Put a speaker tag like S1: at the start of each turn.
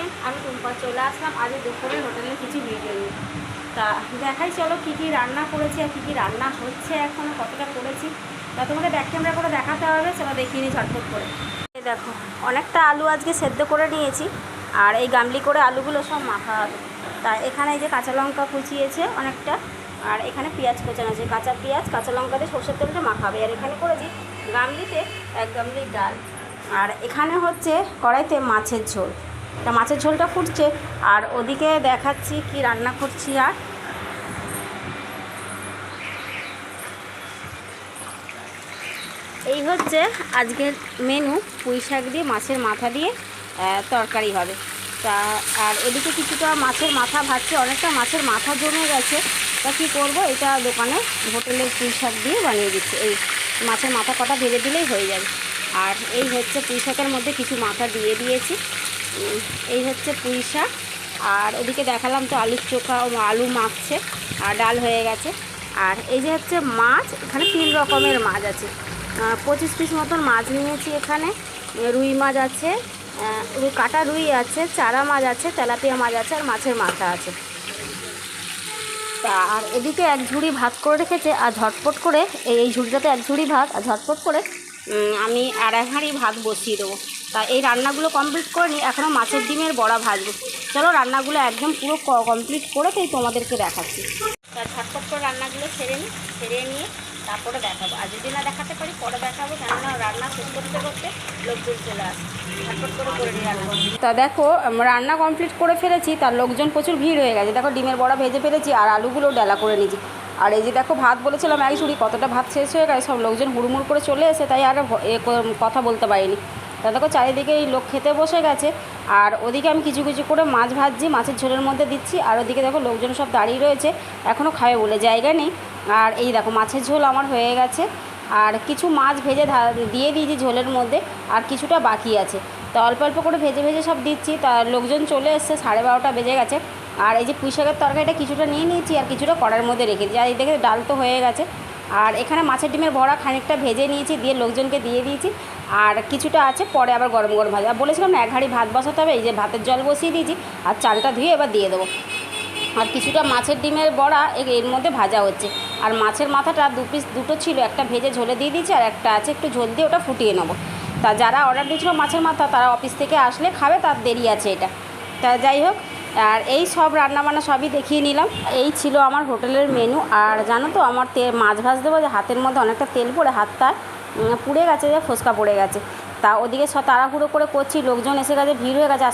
S1: Friend, আমি টুম্পা চলে আসলাম আজ দুপুরে হোটেলে কিছু ভিডিও নিয়ে। তা দেখাই চলো কী কী রান্না করেছি আর কী কী রান্না হচ্ছে, এখনও কতটা করেছি তা তোমাদের ব্যাক ক্যামেরা করে দেখাতে হবে। চলো দেখিয়ে নিই ঝটপট করে। এই দেখো অনেকটা আলু আজকে সেদ্ধ করে নিয়েছি, আর এই গামলি করে আলুগুলো সব মাখা হবে। তা এখানে এই যে কাঁচা লঙ্কা কুচিয়েছে অনেকটা, আর এখানে পেঁয়াজ কোচানো আছে, কাঁচা পেঁয়াজ কাঁচা লঙ্কা দিয়ে সরষের তেলটা মাখাবে। আর এখানে করেছি গামলিতে 1 গামলি ডাল, আর এখানে হচ্ছে কড়াইতে মাছের ঝোল। তা মাছের ঝোলটা ফুটছে, আর ওদিকে দেখাচ্ছি কি রান্না করছি। আর এই হচ্ছে আজকের মেনু, পুঁই শাক দিয়ে মাছের মাথা দিয়ে তরকারি হবে। তা আর এদিকে কিছুটা মাছের মাথা ভাজছে, অনেকটা মাছের মাথা জমে গেছে। তা কী করবো, এটা দোকানে হোটেলের পুঁই শাক দিয়ে বানিয়ে দিচ্ছে। এই মাছের মাথা কটা ভেজে দিলেই হয়ে যাবে। আর এই হচ্ছে পুঁই শাকের মধ্যে কিছু মাথা দিয়ে দিয়েছি। এই হচ্ছে পুঁই শাক। আর ওদিকে দেখালাম তো আলুর চোখা, আলু মাখছে, আর ডাল হয়ে গেছে। আর এই যে হচ্ছে মাছ, এখানে 3 রকমের মাছ আছে। 25 পিস মতন মাছ নিয়েছি এখানে। রুই মাছ আছে, কাটা রুই আছে, চারা মাছ আছে, তেলাপিয়া মাছ আছে, আর মাছের মাথা আছে। তা আর এদিকে 1 ঝুড়ি ভাত করে রেখেছে, আর ঝটপট করে এই ঝুড়িটাতে 1 ঝুড়ি ভাত, আর ঝটপট করে আমি 1.5 হাঁড়ি ভাত বসিয়ে দেবো। তা এই রান্নাগুলো কমপ্লিট করে নিই, এখনও মাছের ডিমের বড়া ভাজবো। চলো রান্নাগুলো একদম পুরো কমপ্লিট করে তাই তোমাদেরকে দেখাচ্ছি। তা ঝটপট করে রান্নাগুলো সেরে নিয়ে তারপরে দেখাবো। আর যদি না দেখাতে পারি পরে দেখাবো, কেননা রান্না শেষ করতে করতে লোকজন চলে আসে। ঝটপট করে নিই রান্না। তা দেখো রান্না কমপ্লিট করে ফেলেছি, তার লোকজন প্রচুর ভিড় হয়ে গেছে। দেখো ডিমের বড়া ভেজে ফেলেছি, আর আলুগুলো ডালা করে নিয়েছি। আর এই যে দেখো ভাত বলেছিলাম 1 ঝুড়ি, কতটা ভাত শেষ হয়ে গেছে, সব লোকজন হুড়মুড় করে চলে এসে, তাই আর কথা বলতে পারিনি। তা দেখো চারিদিকে এই লোক খেতে বসে গেছে, আর ওদিকে আমি কিছু কিছু করে মাছ ভাজছি, মাছের ঝোলের মধ্যে দিচ্ছি। আর ওদিকে দেখো লোকজন সব দাঁড়িয়ে রয়েছে, এখনও খাবে বলে জায়গা নেই। আর এই দেখো মাছের ঝোল আমার হয়ে গেছে, আর কিছু মাছ ভেজে দিয়ে দিয়েছি ঝোলের মধ্যে, আর কিছুটা বাকি আছে। তা অল্প অল্প করে ভেজে ভেজে সব দিচ্ছি। তার লোকজন চলে এসছে, 12:30টা বেজে গেছে। আর এই যে পুঁই শাকের তরকারিটা কিছুটা নিয়ে নিয়েছি, আর কিছুটা কড়ার মধ্যে রেখে দিই। আর এই দেখে ডাল তো হয়ে গেছে। আর এখানে মাছের ডিমের বড়া খানিকটা ভেজে নিয়েছি, দিয়ে লোকজনকে দিয়ে দিয়েছি। আর কিছুটা আছে, পরে আবার গরম গরম ভাজা। বলেছিলাম না 1 হাঁড়ি ভাত বসাতে হবে, এই যে ভাতের জল বসিয়ে দিয়েছি, আর চালটা ধুয়ে এবার দিয়ে দেবো। আর কিছুটা মাছের ডিমের বড়া এর মধ্যে ভাজা হচ্ছে। আর মাছের মাথাটা 2 পিস দুটো ছিল, একটা ভেজে ঝোলে দিয়ে দিয়েছি, আর একটা আছে একটু ঝোল দিয়ে ওটা ফুটিয়ে নেবো। তা যারা অর্ডার দিয়েছিল মাছের মাথা, তারা অফিস থেকে আসলে খাবে, তার দেরি আছে এটা। তা যাই হোক, আর এই সব রান্নাবান্না সবই দেখিয়ে নিলাম। এই ছিল আমার হোটেলের মেনু। আর জানো তো আমার মাছ ভাজতে যে হাতের মধ্যে অনেকটা তেল পড়ে হাতটা পুড়ে গেছে, যে ফোসকা পড়ে গেছে। তা ওদিকে সব তাড়াহুড়ো করে করছি, লোকজন এসে গেছে, ভিড় হয়ে গেছে।